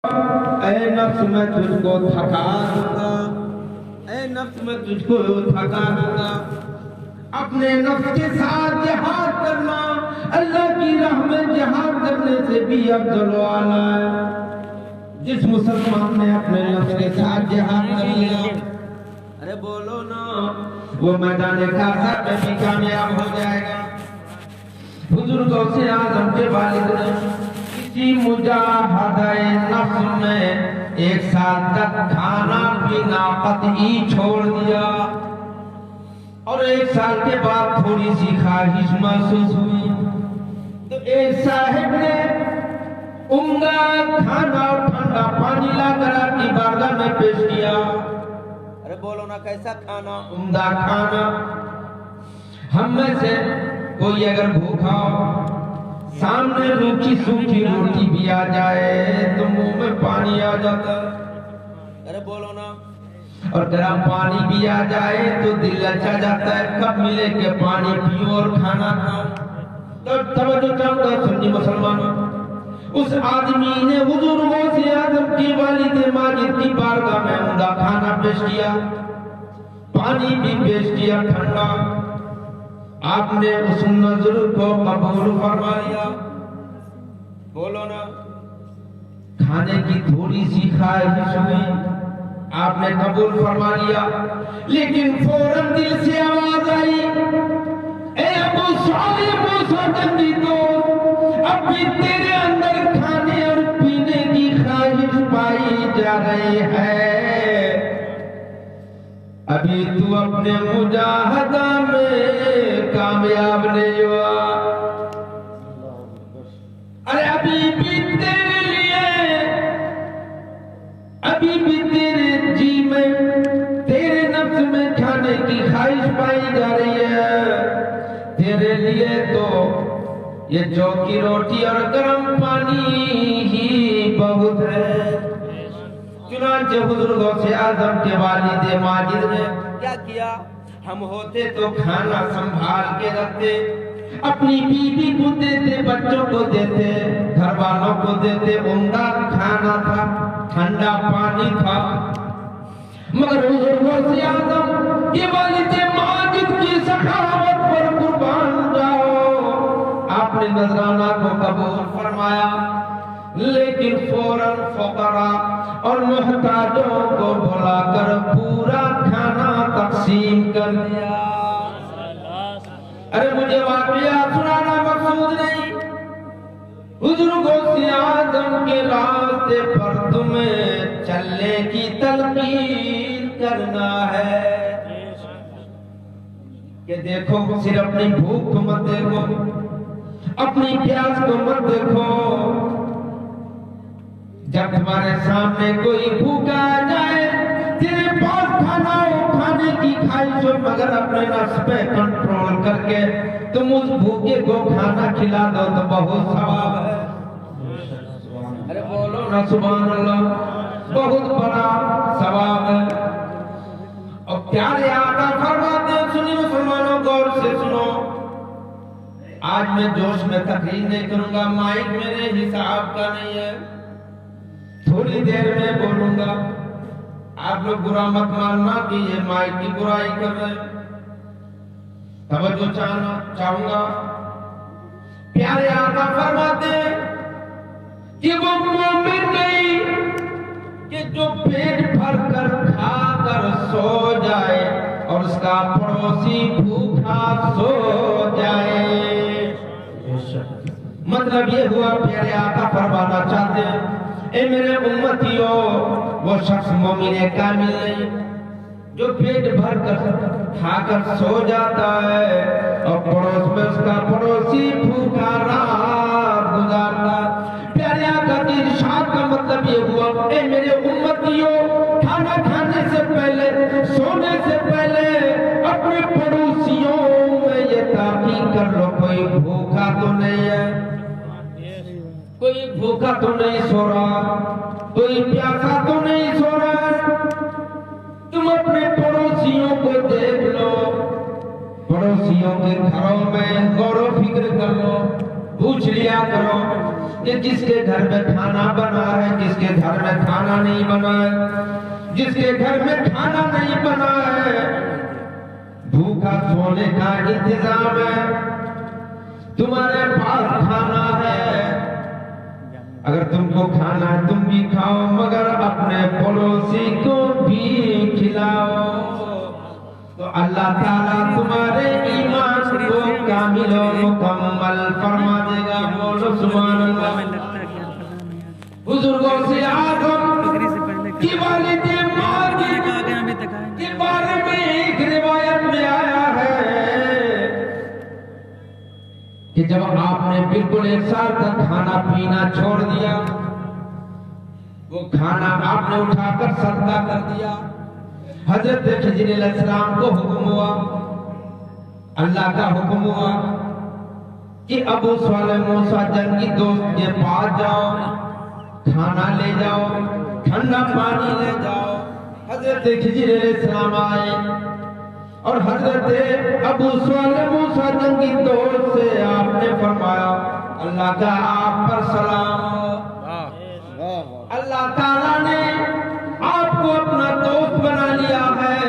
ऐ नफ्स मैं तुझको थका दूंगा, ऐ नफ्स मैं तुझको थका दूंगा। अपने नफ्स के साथ जिहाद करना अल्लाह की राह में जिहाद करने से भी अफजल वाला है। जिस मुसलमान ने अपने नफ्स के साथ जिहाद कर लिया, अरे बोलो ना, वो मैदान कासा में भी कामयाब हो जाएगा। बुजुर्गों से आजम के वालिद ने इसी मुजाहदाए नफ्स में एक साल तक खाना पीना कतई छोड़ दिया और एक साल के बाद थोड़ी सी ख्वाहिश महसूस हुई तो एक साहिब ने उम्दा खाना और ठंडा पानी लाकर आपकी बारगाह में पेश किया। अरे बोलो ना, कैसा खाना? उम्दा खाना। हम में से कोई अगर भूखा हो, सामने रूखी सूखी रोटी भी आ जाए तो मुंह में पानी आ जाता। अरे बोलो ना। और गर्म पानी भी आ जाए तो दिल लचा जाता है, कब मिले के पानी पियो और खाना खाओ। तो तवज्जो चाहूंगा सुन्नी मुसलमानों, उस आदमी ने हुजूर गौसे आजम की वालिद माजिद की बारगाह में उम्दा खाना पेश किया, पानी भी पेश किया ठंडा। आपने उस नजर को कबूल फरमा लिया। बोलो ना। खाने की थोड़ी सी ख्वाहिश हुई, आपने कबूल फरमा लिया, लेकिन फौरन दिल से आवाज आई, ए अबू सालिह मुसद्दकी तो अभी तेरे अंदर खाने और पीने की ख्वाहिश पाई जा रही है, अभी तू अपने मुजाहदा में कामयाब नहीं हुआ। अरे अभी भी तेरे लिए, अभी भी तेरे जी में, तेरे नफ्स में खाने की ख्वाहिश पाई जा रही है। तेरे लिए तो ये चौकी रोटी और गर्म पानी ही बहुत है। चुनांचे बुजुर्गों से आजम के वालिद माजिद ने क्या किया? हम होते तो खाना संभाल के रखते, अपनी बीवी को देते, बच्चों को देते, घर वालों को देते। उम्दा खाना था, ठंडा पानी था, मगर बुजुर्गों से आजम के वालिद माजिद की सखावत पर कुर्बान जाओ। आपने नजराना को कबूल फरमाया, लेकिन फौरन फकरा और मुहताजों को बुलाकर पूरा खाना तकसीम कर दिया। अरे मुझे वाकया सुनाना मकसूद नहीं, हुजूर गौसे आजम के रास्ते पर तुम्हें चलने की तलकीन करना है कि देखो, सिर्फ अपनी भूख को मत देखो, अपनी प्यास को मत देखो। जब तुम्हारे सामने कोई भूखा आ जाए, तेरे पास खाना हो, खाने की ख्वाहिश हो, मगर अपने नफ्स पे कंट्रोल करके तुम उस भूखे को खाना खिला दो तो बहुत सवाब है। अरे बोलो ना सुभान अल्लाह, बहुत बड़ा सवाब है। और प्यारे आका फरमाते हैं, सुनिए मुसलमानों, गौर से सुनो। आज मैं जोश में तकरीर नहीं करूंगा, माइक मेरे हिसाब का नहीं है, थोड़ी देर में बोलूंगा। आप लोग बुरा मत मानना कि ये माइक की बुराई कर रहे हैं। तवज्जो चाहूंगा। प्यारे आका फरमाते हैं कि वो मोमिन नहीं कि जो पेट भर कर खाकर सो जाए और उसका पड़ोसी भूखा सो जाए। मतलब ये हुआ, प्यारे आका फरमाना चाहते हैं, ए मेरे उम्मतियों, वो शख्स मोमिन कामिल नहीं जो पेट भर कर खाकर सो जाता है और पड़ोस में उसका पड़ोसी भूखा रात गुजारता। प्यारे आका की इरशाद का मतलब ये हुआ, ए मेरे उम्मतियों, खाना खाने से पहले, सोने से पहले अपने पड़ोसियों में ये ताकीद कर लो कोई भूखा तो नहीं है, कोई भूखा तो नहीं सो रहा, कोई प्यासा तो नहीं सो रहा। तुम अपने पड़ोसियों को देख लो, पड़ोसियों के घरों में गौर फिक्र कर लो, पूछ लिया करो कि जिसके घर में खाना बना है, किसके घर में खाना नहीं बना है। जिसके घर में खाना नहीं बना है, भूखा सोने का इंतजाम है, तुम्हारे पास खाना है, अगर तुमको खाना है तुम भी खाओ, मगर अपने पड़ोसी को भी खिलाओ, तो अल्लाह ताला तुम्हारे ईमान को कामिल और मुकम्मल फरमा देगा। बोलो सुभान अल्लाह। बुजुर्गों से आदम की वालिदे माजिद के बारे में एक रिवायत में आया है कि जब आपने बिल्कुल 1 साल तक खाना पीना छोड़ दिया, वो खाना आपने उठाकर सदका कर दिया, हजरत खिजर अलैहिस्सलाम को हुक्म हुआ, अल्लाह का हुक्म हुआ कि अबू सालेह मूसा जंगी दोस्त के पास जाओ, खाना ले जाओ, ठंडा पानी ले जाओ। हजरत खिजर अलैहिस्सलाम आए और हजरत अबू सालेह मूसा जंगी दोस्त से आपने फरमाया, अल्लाह का आप पर सलाम हो, अल्लाह ताला ने आपको अपना दोस्त बना लिया है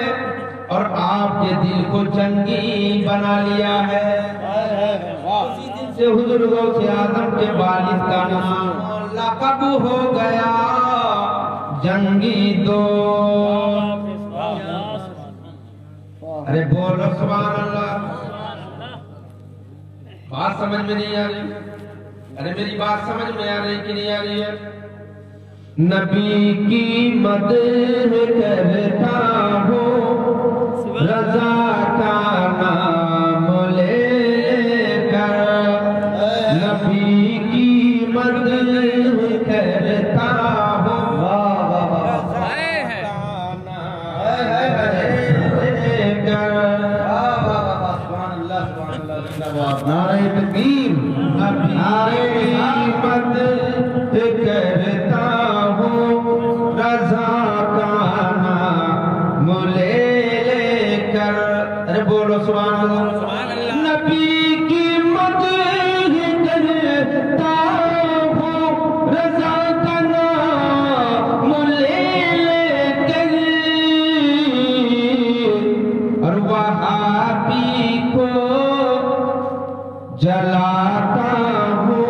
और आपके दिल को जंगी बना लिया है। उसी दिन से हुजूर गौसे आजम के वालिद का नाम लक़ब हो गया जंगी दोस्त। अरे बोलो सुभान अल्लाह। बात समझ में नहीं आ रही? अरे मेरी बात समझ में आ रही कि नहीं आ रही है? नबी की मदह करता हो, रज़ा का नाम लेकर, नबी की मदह करता हो, नारे तकबीर, नारे मदह करता हूँ, रज़ा का नाम लेकर। अरे बोलो सुभान अल्लाह। नबी की मदह करता हूँ, रज़ा का नाम लेकर, और वहाबी को जलाता हूँ,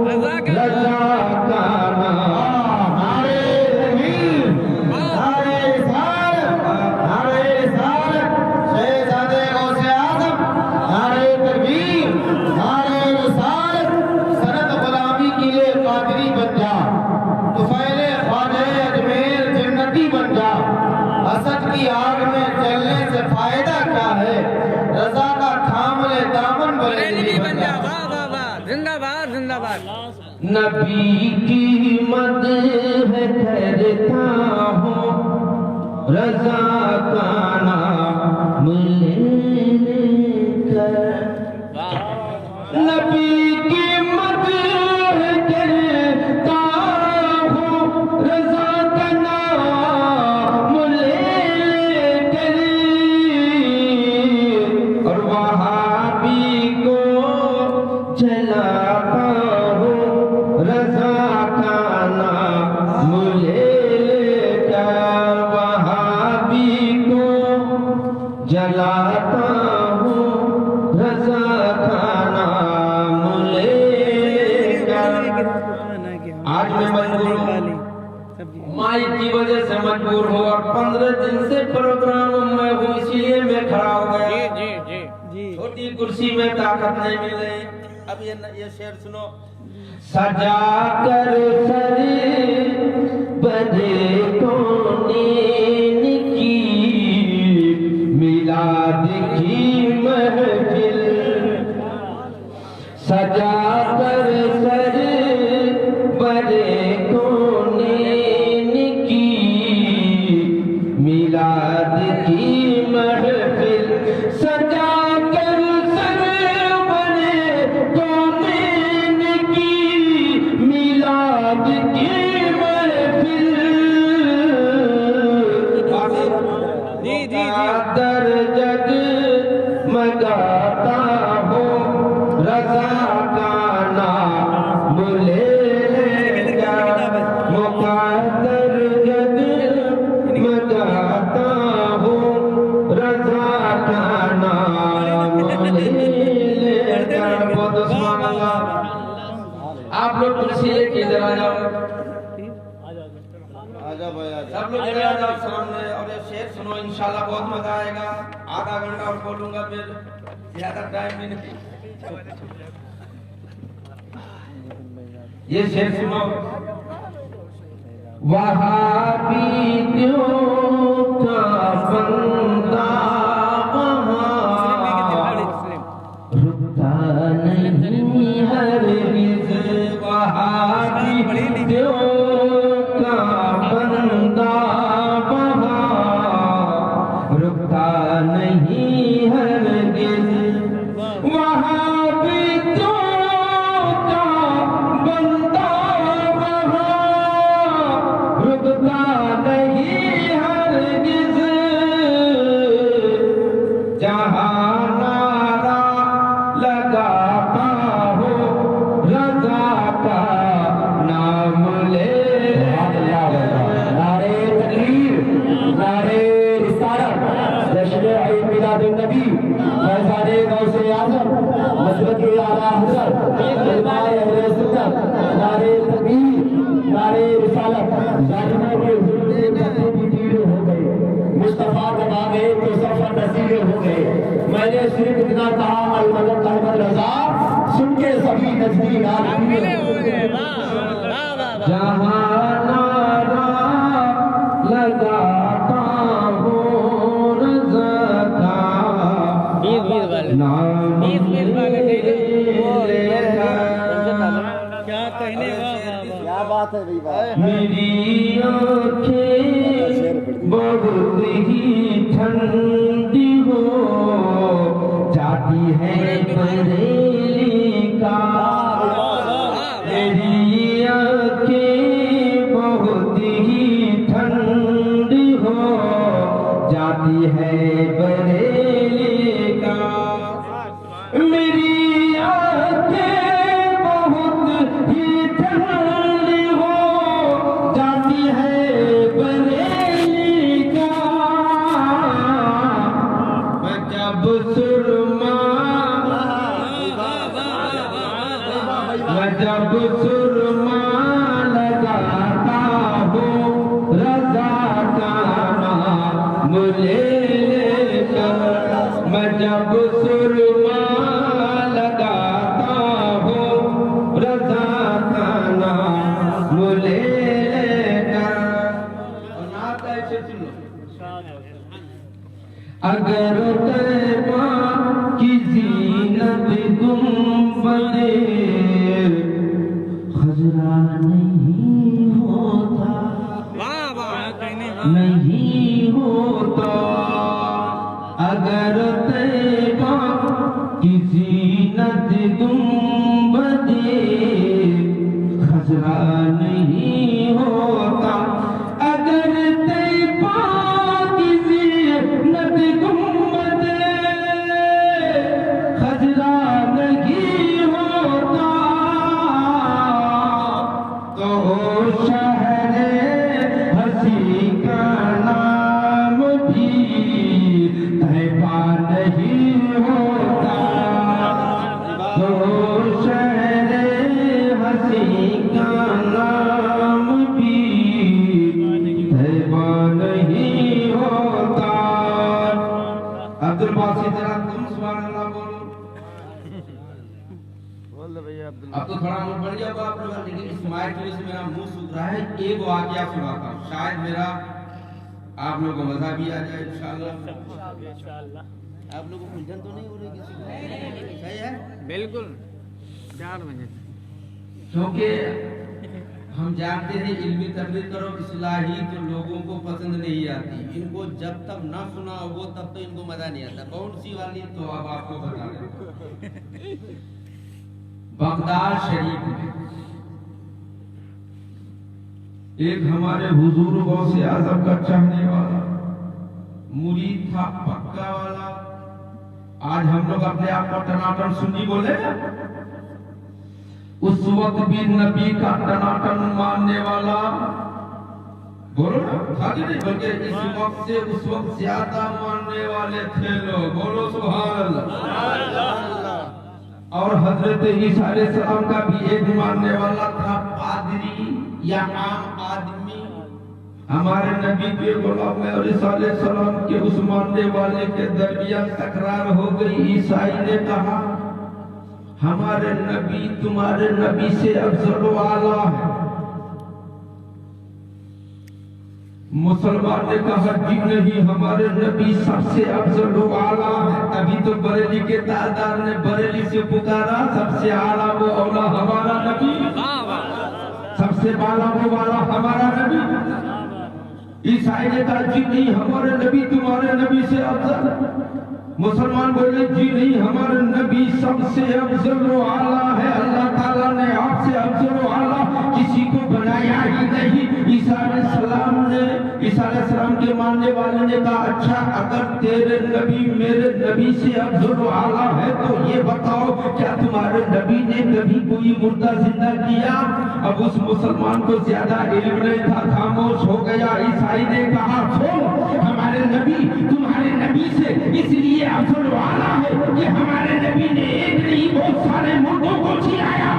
रज़ा का नाम। नारे तकबीर, नारे रिसालत, नारे रिसालत, शहज़ादे गौसे आज़म, नारे तकबीर, नारे रिसालत। सनत गुलामी के लिए कादरी बन जा, तुफैले ख्वाजा अजमेर जन्नती बन जा। हसद की आग में जलने से फायदा क्या है, रज़ा का थाम ले दामन बरेली बन जा। जिंदाबाद जिंदाबाद। नबी की मदह करता हूँ, रज़ा का नाम लेकर, नबी की मदह करता हूँ, रज़ा का नाम लेकर, और वहाबी को जलाता हूँ, रज़ा का नाम लेकर, वहाबी को जलाता हूँ, रज़ा का नाम लेकर। आज मैं मजबूर हूँ, माइक की वजह से मजबूर हूँ, और 15 दिन से प्रोग्राम में हूँ, इसलिए मैं खड़ा हो गया। जी छोटी कुर्सी में ताकत नहीं मिल रही। अब ये शेर सुनो। सजा कर सरे बजे कौनीन की, मिलाद की महफिल, सजा कर सरे बजे कौनीन की, मिलाद की महफिल, सजा की महफिल, सब लोग आ जाओ सामने और ये शेर सुनो, इंशाल्लाह बहुत मजा आएगा। आधा घंटा और बोलूंगा, फिर ज्यादा टाइम भी नहीं। ये शेर सुनो। वहाबीयों का बंदा रुकता नहीं हरगिज़, वहाबीयों का बंदा रुकता नहीं हरगिज़, वहाबीयों का बंदा रुकता नहीं हरगिज़, जहाँ नारा लगाता हो रज़ा का नाम ले। नारे तकबीर, नारे रिसालत, जश्न ईद मिलादुन्नबी, फैज़ाने गौसे आज़म, मसलके आला हज़रत, उलमाए अहले सुन्नत, नारे तकबीर, नारे रिसालत। जालिमों के जुल्म से करते भी तीरे हो गए, मुस्तफा जब आ गए तो सफर नसीरे हो गए। मैंने सिर्फ इतना कहा अल-मलक अहमद रज़ा, सुन के सभी नजदीक आ गए। जहाँ नारा लगाता हो रज़ा का नाम लेगा। क्या कहने क्या बात है भाई, मेरी आँखें बहुत ही ठंडी हो जाती है बरेली का। मेरी आँखें बहुत ही ठंडी हो जाती है बरेली का। मेरी आँखें बहुत ही ठंडी हो जाती है बरेली का। मैं जब सुरमा, मैं जब सुरमा लगाता हूँ रज़ा का नाम लेकर, मैं जब सुरमा लगाता हूँ रज़ा का नाम लेकर। और नात ऐसे सुनो। अगर तैबा की ज़ीनत गुंबदे खजरा नहीं होता, नहीं होता। अगर तैबा की ज़ीनत गुंबदे खजरा नहीं होता, अगर तैबा की ज़ीनत गुंबदे खजरा नहीं होता, तो शहरे हंसी का नाम भी तैबा नहीं होता, तो शहरे हंसी का नाम भी तैबा नहीं होता। अब्दुल बासित जरा तुम सुभान अल्लाह बोलो। अब तो थोड़ा मुंह बढ़ गया आप लोग, लेकिन इस माइक की वजह से मेरा मुंह सूख रहा है। एक वाकया सुनाता हूँ, शायद मेरा आप लोगों को मजा भी आ जाए इंशाअल्लाह। आप लोगों को उलझन तो नहीं हो रही किसी को? सही है, बिल्कुल 4 बजे। क्योंकि हम जानते हैं इल्मी तबलीग करो इस्लाही तो लोगों को पसंद नहीं आती। इनको जब तक ना सुना हो तब तो इनको मजा नहीं आता। कौन सी वाली तो अब आपको बता दें। बगदाद शरीफ में एक हमारे हुजूर गौसे आज़म का चाहने वाला मुरीद था, पक्का वाला। आज हम लोग अपने आप को टनाटन सुन्नी बोले, उस वक्त भी नबी का टनाटन मानने वाला बोलो ना था कि नहीं, बल्कि इस वक्त से उस वक्त ज्यादा मानने वाले थे लोग। बोलो सुभान अल्लाह। और हजरत ईसा अलैहिस्सलाम का भी एक मानने वाला था पादरी या आम आदमी। हमारे नबी के गुलाम और ईसा अलैहिस्सलाम के उस मानने वाले के दरमियान तकरार हो गई। ईसाई ने कहा हमारे नबी तुम्हारे नबी से अफजल व आला है। मुसलमान ने कहा जी नहीं, हमारे नबी सबसे अफजल व आला है। अभी तो बरेली के तादार ने बरेली से पुकारा सबसे आला वो औला हमारा नबी, सबसे बाला वो वाला हमारा नबी। ईसाई ने कहा जी नहीं, हमारे नबी तुम्हारे नबी से अफजल। मुसलमान बोले जी नहीं, हमारे नबी सबसे अफजल व आला है। अल्लाह ताला ने आपसे अफजल व आला किसी को बनाया ही नहीं। ईसा अलैहिस्सलाम के मानने वाले ने कहा अच्छा, अगर तेरे नबी मेरे नबी से अफजल व आला है तो ये बताओ क्या तुम्हारे नबी ने कभी कोई मुर्दा जिंदा किया? अब उस मुसलमान को ज्यादा इल्म नहीं था, खामोश हो गया। ईसाई ने कहा सुन, हमारे नबी तुम्हारे नबी से इसलिए अफजल व आला है कि हमारे नबी ने एक नहीं बहुत सारे मुर्दों को जिलाया।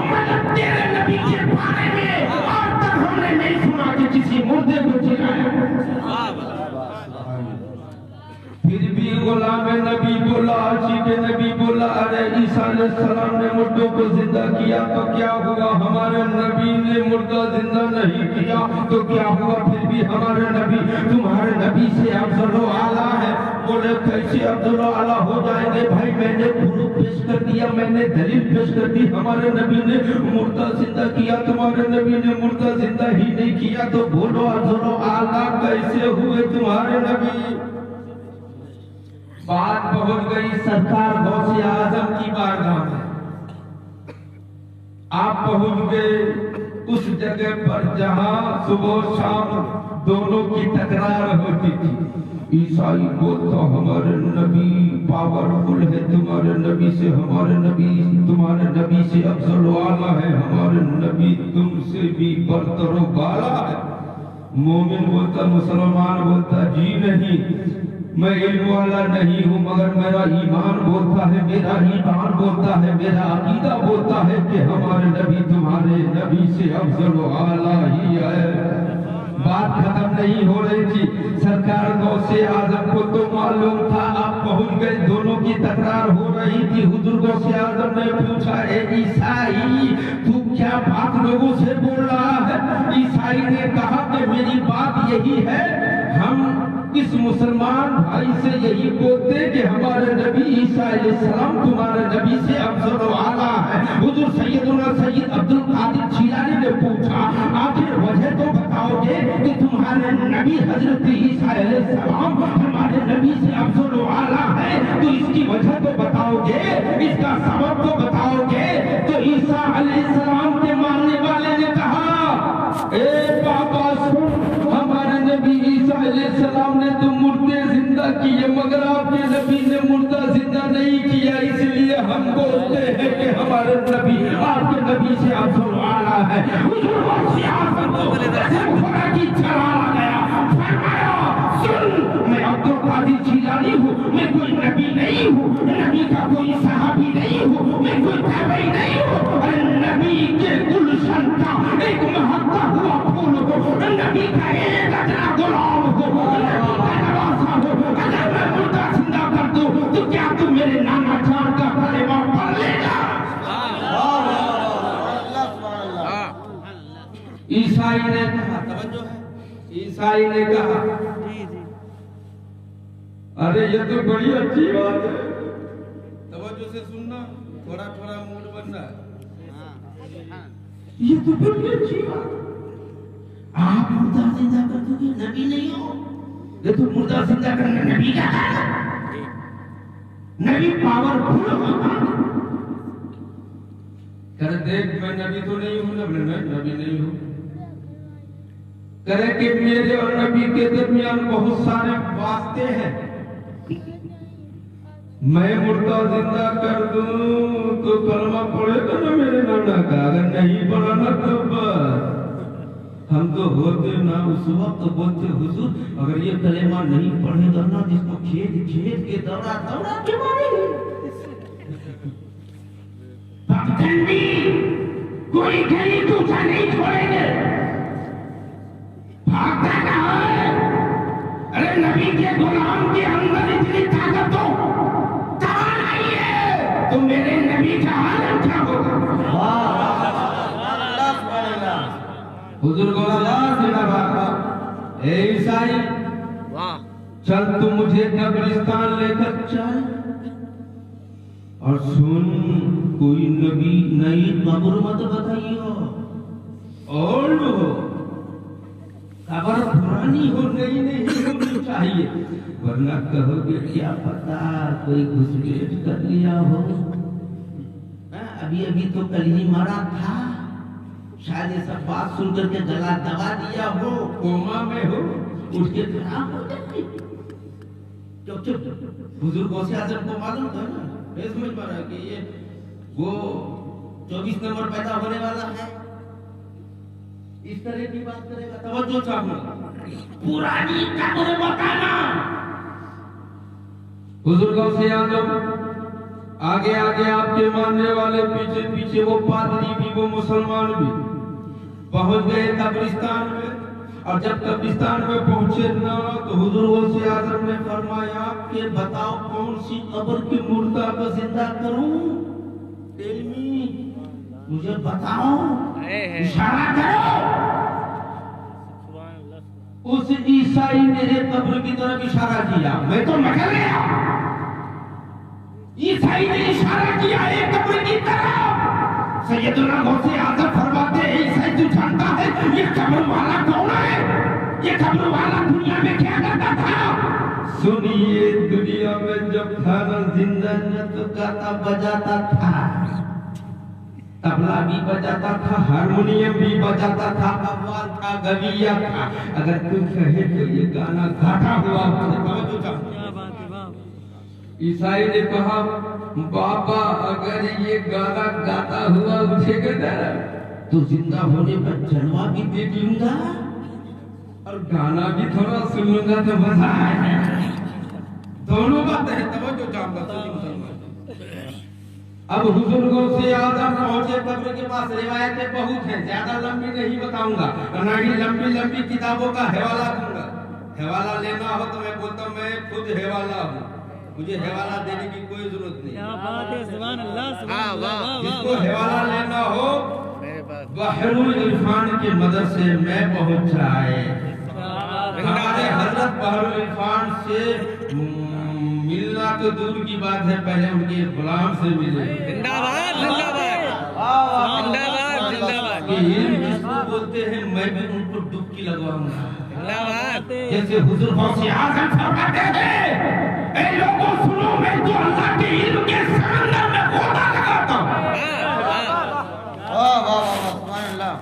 मतलब तेरे नबी के बारे में आज तक हमने नहीं सुना कि किसी मुर्दे को जिलाया। फिर भी गुलाम नबी बोला, आशिक नबी बोला अरे ईसा अलैहिस्सलाम ने मुर्दों को जिंदा किया तो क्या हुआ? हमारे नबी ने मुर्दा जिंदा नहीं किया तो क्या हुआ? फिर भी हमारे नबी तुम्हारे नबी से अफजल व आला है। बोले कैसे अफजल व आला हो जाएंगे? भाई मैंने प्रूफ पेश कर दिया, मैंने दलील पेश कर दी। हमारे नबी ने मुर्दा जिंदा किया, तुम्हारे नबी ने मुर्दा जिंदा ही नहीं किया, तो बोलो अफजल व आला कैसे हुए तुम्हारे नबी? बात पहुंच गई सरकार गौसे आजम की बारगाह में। आप पहुंच गए उस जगह पर जहां सुबह शाम दोनों की तकरार होती थी। ईसाई बोलता हमारे नबी पावरफुल है, तुम्हारे नबी से हमारे नबी तुम्हारे नबी से अफजल व आला है, हमारे नबी तुमसे भी बरतर व बाला है। मोमिन बोलता, मुसलमान बोलता जी नहीं, मैं इल्म वाला नहीं हूँ, मगर मेरा ईमान बोलता है, मेरा ईमान बोलता है, मेरा अकीदा बोलता है कि हमारे नबी तुम्हारे नबी से अफजल व आला ही है। बात खत्म नहीं हो रही थी। सरकार गौसे आजम को तो मालूम था। आप पहुंच गए, दोनों की तकरार हो रही थी। हुजूर गौसे आजम ने पूछा ए ईसाई तू क्या बात लोगों से बोल रहा है? ईसाई ने कहा कि मेरी बात यही है, हम इस मुसलमान भाई से यही बोलते कि हमारे नबी ईसा अलैहिस्सलाम तुम्हारे नबी से अफजल व आला है। हुजूर सैयदुना सैयद अब्दुल कादिर जिलानी ने पूछा आखिर वजह तो बताओगे कि तुम्हारे नबी हजरत ईसा अलैहिस्सलाम हमारे नबी से अफजल व आला है, तो इसकी वजह तो बताओगे, इसका सबब तो बताओगे? तो ईसा अलैहिस्सलाम के मानने वाले ने कहा ए बाबा सुन, हमारे नबी ईसा अलैहिस्सलाम ने तो मुर्दे जिंदा किए, मगर आपके नबी ने मुर्दा जिंदा नहीं किया, इसलिए हम बोलते हैं कि हमारे नबी आपके नबी से अफजल व आला है। हुजूर की चला गया, फरमाया सुन, मैं अब्दुल कादिर जिलानी हूँ, मैं कोई नबी नहीं हूँ, नबी का कोई सहाबी नहीं हूँ, मैं कोई ताबई नहीं हूँ। नबी के गुलशन का एक महत्ता हुआ फूल हो, नबी का एक अदना गुलाम हो, नबी का नवासा हो। अगर मैं मुर्दा जिंदा कर दूं तो क्या तू मेरे नाना जान का कलेमा पढ़ लेगा? ईसाई ने कहा, तवज्जो है, ईसाई ने कहा अरे ये तो बड़ी अच्छी बात है, तवज्जो से सुनना, थोड़ा थोड़ा मूड बनना है। ये तो बड़ी अच्छी बात, आप मुर्दा जिंदा कर दोगे, नबी नहीं हो? ये तो मुर्दा जिंदा करना नबी का काम है, नबी पावरफुल होगा। कर देख मैं नबी तो नहीं हूं, नबी नहीं हूं। करे कि मेरे और नबी के दरमियान बहुत सारे वास्ते हैं, मैं मुर्दा जिंदा कर दूं तो कलमा पड़ेगा ना मेरे नाना का, अगर नहीं पड़ा ना तो बस हम तो होते ना उस वक्त तो बोलते हुजूर अगर ये कलेमा नहीं पढ़ेगा ना जिसको खेत खेत के दौड़ा दौड़ा के मारेंगे। कोई गली दूसरा नहीं छोड़ेंगे, भागता नबी के गुलाम के अंदर इतनी ताकत हो, तवानाई है, तो मेरे नबी का आलम क्या होगा? हुजूर को जिंदाबाद। ए ईसाई, वाह चल तू मुझे कब्रिस्तान लेकर चल और सुन, कोई नबी नई कब्र मत बताइयो, ओल्ड हो, कब्र पुरानी हो, नई नहीं होनी चाहिए, वरना कहोगे क्या पता कोई घुसपैठ कर लिया हो। अभी अभी तो कल ही मरा था, शायद ये सब बात सुन करके गला दबा दिया हो, कोमा में हो, उठ के खड़ा हो जाए। चुप चुप, हुजूर गौसे आजम को मालूम था ना, ये समझ पा रहा कि ये वो 24 नंबर पैदा होने वाला है, इस तरह की बात करेगा। तवज्जो चाहूंगा, पुरानी कब्र बताना। हुजूर गौसे आजम आगे आगे आपके मानने वाले, पीछे पीछे वो पादरी भी, वो मुसलमान भी पहुंच गए कब्रिस्तान में। और जब कब्रिस्तान में पहुंचे ना, तो हुजूर गौसे आजम ने फरमाया कि बताओ कौन सी कब्र की मुर्दा को जिंदा करूं? टेल मी, मुझे बताओ, इशारा करो। उस ईसाई ने कब्र की तरफ इशारा किया, मैं तो निकल गया। ईसाई ने इशारा किया एक कब्र की तरफ। सैयदुल्लाह गौसे आजम फरमाते हैं, ईसाई तू जानता है ये कब्र वाला कौन है? ये कब्र वाला दुनिया में क्या करता था? सुनिए, दुनिया में जब था ना जिंदा न तो गाता बजाता था, तबला भी बजाता था, हारमोनियम भी बजाता था, कव्वाल था, गविया था। अगर तुम कहे तो ये गाना गाता हुआ ईसाई ने कहा, बाबा अगर ये गाना गाता हुआ उठेगा ना, तो जिंदा होने पर जलवा भी दे दूंगा और गाना भी थोड़ा सुन लूंगा तो मजा आएगा। दोनों बातें हैं, तवज्जो चाहूंगा। अब हुजूर गौसे आजम पहुंचे कब्र के पास। रिवायतें बहुत हैं, ज्यादा लंबी नहीं बताऊंगा, ना ही लंबी लंबी किताबों का हवाला दूंगा। हवाला लेना हो तो मैं बोलता हूं मैं खुद हवाला हूँ, मुझे हवाला देने की कोई जरूरत नहीं। क्या बात है, सुभान अल्लाह, सुभान अल्लाह। जिसको हवाला लेना हो बहरुल इरफान के मदरसे में पहुंच जाए। हमारे हजरत बहरुल इरफान से मिलना तो दूर की बात है, पहले उनके गुलाम से मिले। जिंदाबाद जिंदाबाद जिंदाबाद जिंदाबाद। ये जिसको बोलते हैं मैं भी उनको डुबकी लगवाऊंगा। जिंदाबाद। जैसे हुजूर गौसे आजम फरमाते हैं, ए लोगों सुनो, मैं तो अल्लाह के इल्म के समंदर में गोता लगाता हूं।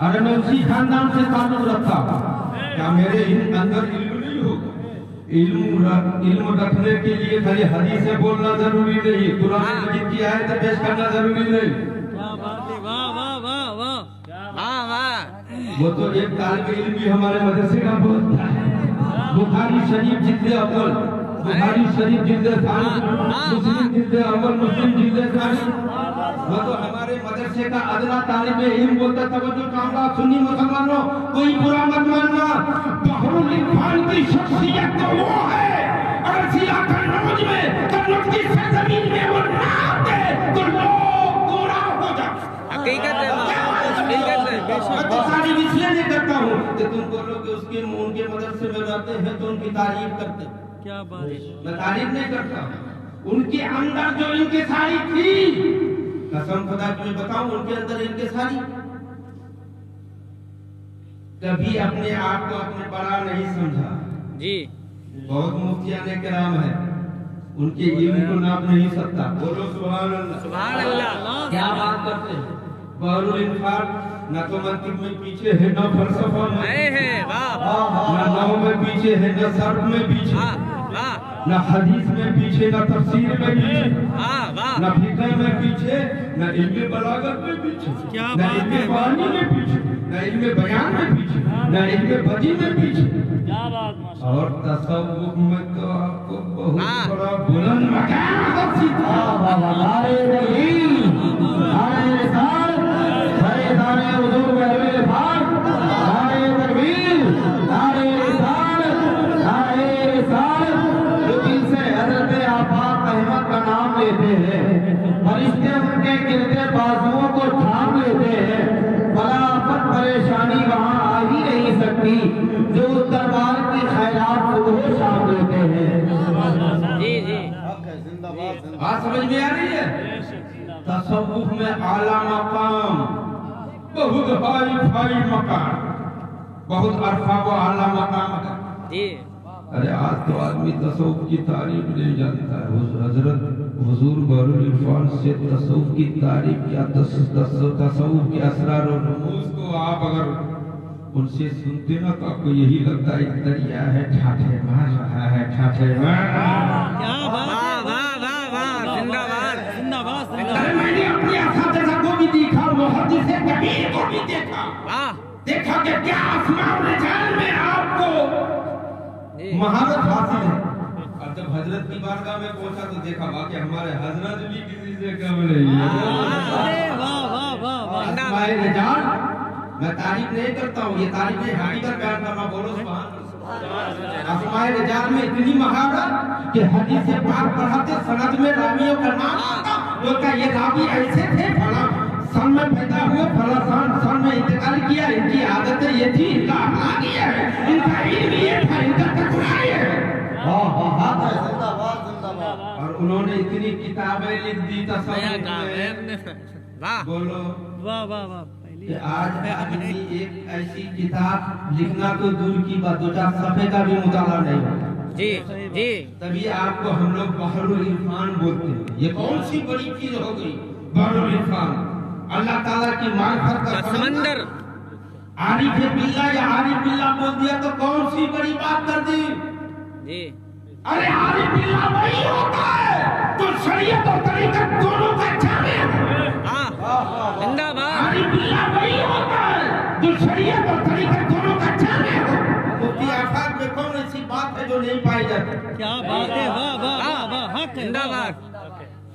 अरे मैं उसी खानदान से ताल्लुक रखता हूं, क्या मेरे अंदर इल्म नहीं होगा? इल्म रखने के लिए खाली हदीसें बोलना जरूरी नहीं, कुरान मजीद की आयत पेश करना जरूरी नहीं। क्या बात है, वाह वाह वाह वाह वाह वाह। वो तो एक तालिब इल्म भी हमारे मदरसे का बोलता है, बुखारी शरीफ जिल्द अव्वल, बुखारी शरीफ जिल्द सानी, मुस्लिम जिल्द अव्वल, मुस्लिम जिल्द सानी। वो तो हमारे मदरसे का अदला तालिब इल्म बोलता। तवज्जो चाहूंगा सुन्नी मुसलमानों, कोई बुरा मत मानना, बहरुल इरफान की शख्सियत तो वो है, अगर सिया कन्नौज में, कन्नौज की सरजमीन में वो ना आते तो लोग गोरा हो जाते। हकीकत है, हकीकत है। मैं तो तारीफ इसलिए नहीं करता हूँ कि तुम बोलो कि उसके उनके मदरसे में रहते हैं तो उनकी तारीफ करते। क्या बात है, मैं तारीफ नहीं करता, उनके अंदर जो इनके सारी थी, कसम खुदा की मैं बताऊं, उनके अंदर इनके सारी, कभी अपने आप को अपने बड़ा नहीं समझा जी। बहुत मुफ्तियाने किराम है, उनके इल्म को नाप नहीं सकता। बोलो सुभान अल्लाह, सुभान अल्लाह। क्या बात करते हैं। बहरुल इरफान न तो मंतिक में पीछे है, न फलसफा में है, वाह न नहव में पीछे है, न सर्फ में पीछे, वाह वाह न हदीस में पीछे, न तफसीर में पीछे, वाह वाह। न फिक्र में पीछे, न इल्म बलागत में पीछे, क्या न बात इल्म है। वानी में पीछे, न इल्म बयान में पीछे, न इल्म बदी में पीछे। क्या बात, माशाअल्लाह। और तसव्वुफ में तो आपको बहुत हाँ। बड़ा बुलंद मकाम हासिल था। नारे तकबीर, नारे रिसालत, नारे हुजूर बहरुल इरफान, नारे तकबीर, नारे रिसालत, नारे रिसालत। जो उस दरबार की खैरात को वो शाम देते हैं। जी जी बात समझ में आ रही है? तसव्वुफ में आला मकाम, बहुत हाई फाई मकाम, बहुत अरफा व आला मकाम है। जी अरे आज तो आदमी तसव्वुफ की तारीफ नहीं जानता है। हजरत हुजूर बहरुल इरफान से तसव्वुफ की तारीफ या तसव्वुफ के असरार और रमूज को आप अगर उनसे सुनते ना तो आपको यही लगता है एक दरिया है ठाठे मार रहा है, ठाठे मार। क्या बात है, वाह वाह वाह, जिंदाबाद जिंदाबाद अरे जिंदाबाद, मैंने अपने असातिज़ा को भी देखा, मुहद्दिस कबीर को भी देखा, वाह देखा कि क्या अस्मा और रिजाल में आपको जी महारत हासिल है। और जब हजरत की बारगाह में पहुंचा तो देखा वाकई हमारे हजरत भी किसी से कम नहीं है। अरे वाह वाह वाह वाह, अस्माए रिजाल, मैं तारीफ नहीं करता हूँ, ये तारीफ नहीं हकीकत बयान करना। बोलो सुभान अल्लाह। अस्माए रिजाल में इतनी महारत कि हदीस पाक पढ़ाते सनद में रावियों का नाम आता, बोलता ये रावी ऐसे थे, फला सन में पैदा हुए, फला सन में इंतकाल किया, इनकी आदतें ये थी, इनका अखलाक ये है, इनका इल्म ये था, इनका तकवा ये है। और उन्होंने इतनी किताबें लिख दी तसव्वुफ में। वाह बोलो वाह वाह वाह, कि आज आदमी एक ऐसी किताब लिखना तो दूर की बात, दो चार सफे का भी मुताला नहीं होता। जी जी तभी आपको हम लोग बहरुल इरफान बोलते हैं। ये कौन सी बड़ी चीज हो गई बहरुल इरफान? अल्लाह ताला की मार्फत का समंदर। आरिफ बिल्ला या आरिफ बिल्ला बोल दिया तो कौन सी बड़ी बात कर दी? जी अरे आरिफ बिल्ला वही होता है तो शरीयत और तरीकत दोनों का जामे है। हाँ जिंदाबाद, आरिफ बिल्ला वही होता है जो शरीयत और तरीकत दोनों का जामे है। मुफ्ती आफाक में कौन ऐसी बात है जो नहीं पाई जाती? क्या बात है, वाह वाह वाह वाह, हक है, जिंदाबाद।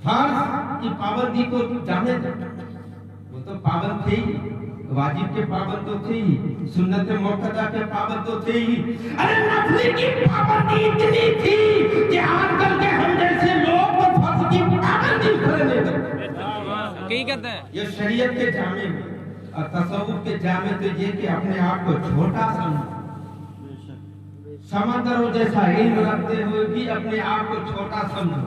फर्ज की पाबंदी को जाने दो, वो तो पाबंद थे ही, वाजिब के पाबंद तो थे ही, सुन्नत मुक्तदा के पाबंद तो थे ही। अरे नफली की पाबंदी इतनी थी कि आजकल के हम जैसे लोग तो फर्ज की पाबंदी खड़े नहीं करते। हकीकत है, ये शरीयत के जामे में और तसव्वुफ के जामे तो ये कि अपने आप को छोटा समझो, समंदरों जैसा इल्म रखते हुए भी अपने आप को छोटा समझो,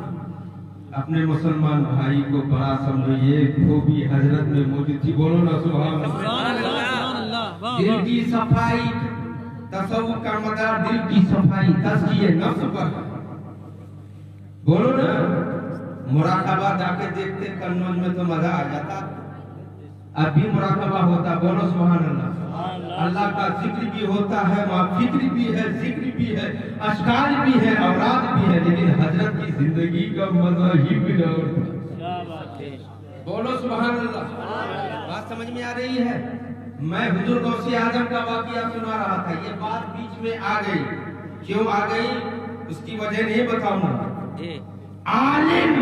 अपने मुसलमान भाई को बड़ा समझो। ये खूबी हजरत में मौजूद थी। बोलो ना सुभान अल्लाह। सुभान अल्लाह, वाह दिल वाह, की सफाई, तसव्वुफ का मदार दिल की सफाई, तज़किये नफ्स पर। बोलो ना, मुराकबा जाके देखते कन्नौज में तो मजा आ जाता, अभी मुराकबा होता। बोलो सुभान अल्लाह। अल्लाह का जिक्र भी होता है, वहाँ फिक्र भी है, जिक्र भी है, अश्कार भी है, औराद भी है, लेकिन हजरत की जिंदगी का मजा ही भी और था। बोलो सुभान अल्लाह। बात समझ में आ रही है? मैं हुजूर गौसे आजम का वाकया सुना रहा था, ये बात बीच में आ गई। क्यों आ गई उसकी वजह नहीं बताऊंगा। जी आलिम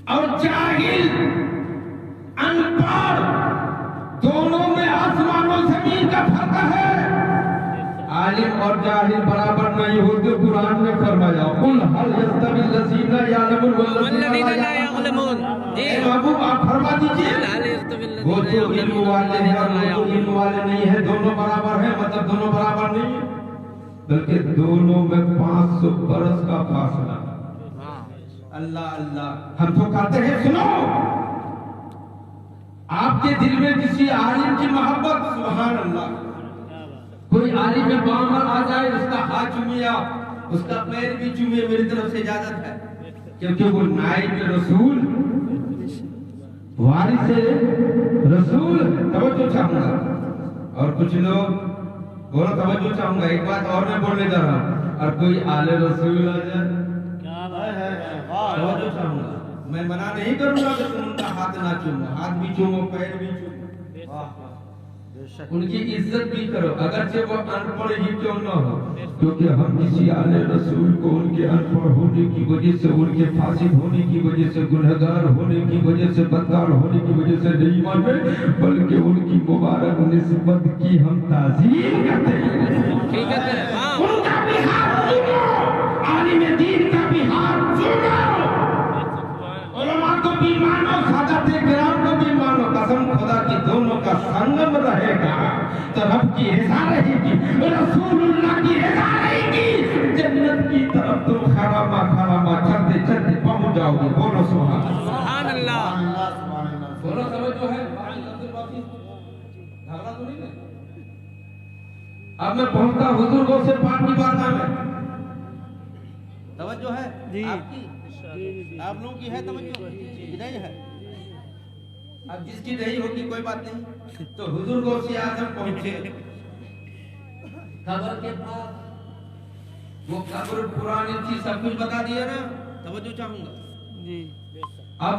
और जाहिल, अनपढ़, दोनों में आसमान और जमीन का फर्क है। आलिम और जाहिल बराबर नहीं होते। कुरान ने फरमाया कुल हल यस्तविल लज़ीना यअलमून वल्लज़ीना ला यअलमून। जी बाबू आप फरमा दीजिए, वो जो इल्म वाले हैं और वो जो इल्म वाले नहीं है, दोनों बराबर है। मतलब दोनों बराबर नहीं है, बल्कि दोनों में 500 बरस का फासला। अल्लाह अल्लाह, हम तो कहते हैं सुनो, आपके दिल में किसी आलिम की मोहब्बत, सुभान अल्लाह, कोई आलिम में बामर आ जाए, उसका हाथ चूमिया, उसका पैर भी चूमे, मेरी तरफ से इजाजत है, क्योंकि वो नाइब रसूल, वारिस रसूल। तवज्जो चाहूंगा। और कुछ लोग बोलो तवज्जो चाहूंगा, एक बात और मैं बोलने जा रहा हूँ, और कोई आले रसूल आ जाए, तवज्जो चाहूंगा। मैं मना नहीं करूंगा कि तुम उनका हाथ ना चूमो, हाथ भी चूमो, पैर भी चूमो, उनकी इज्जत भी करो, अगरचे वो अनपढ़ ही क्यों न हो, क्योंकि हम किसी आले रसूल को उनके अनपढ़ होने की वजह से, उनके फासिक होने की वजह से, गुनहगार होने की वजह से, बदकार होने की वजह से नहीं मानते, बल्कि उनकी मुबारक निस्बत की हम ताज़ीम करते हैं। हकीकत है, उनका भी हाथ चूमो, आलिम दीन का भी हाथ चूमो, उलमा को भी मानो, सादात किराम को भी मानो, कसम खुदा की दोनों का संगम रहेगा तो रब की रज़ा रहेगी, रसूलुल्लाह की रज़ा रहेगी, जन्नत की तरफ तुम खरामा खरामा चलते चलते पहुंच जाओगे। बोलो सुभान सुभान अल्लाह। बोलो समझो है झगड़ा तो नहीं है। अब मैं पहुंचता बुजुर्गों से पाक की बारगाह में। तवज्जो है जी। आपकी, आप लोगों की है तवज्जो कि नहीं है? अब जिसकी नहीं होगी कोई बात नहीं, तो बुजुर्गों से आजम पहुंचे कब्र के पास। वो कब्र पुरानी थी, सब कुछ बता दिया ना, तवज्जो चाहूंगा जी। अब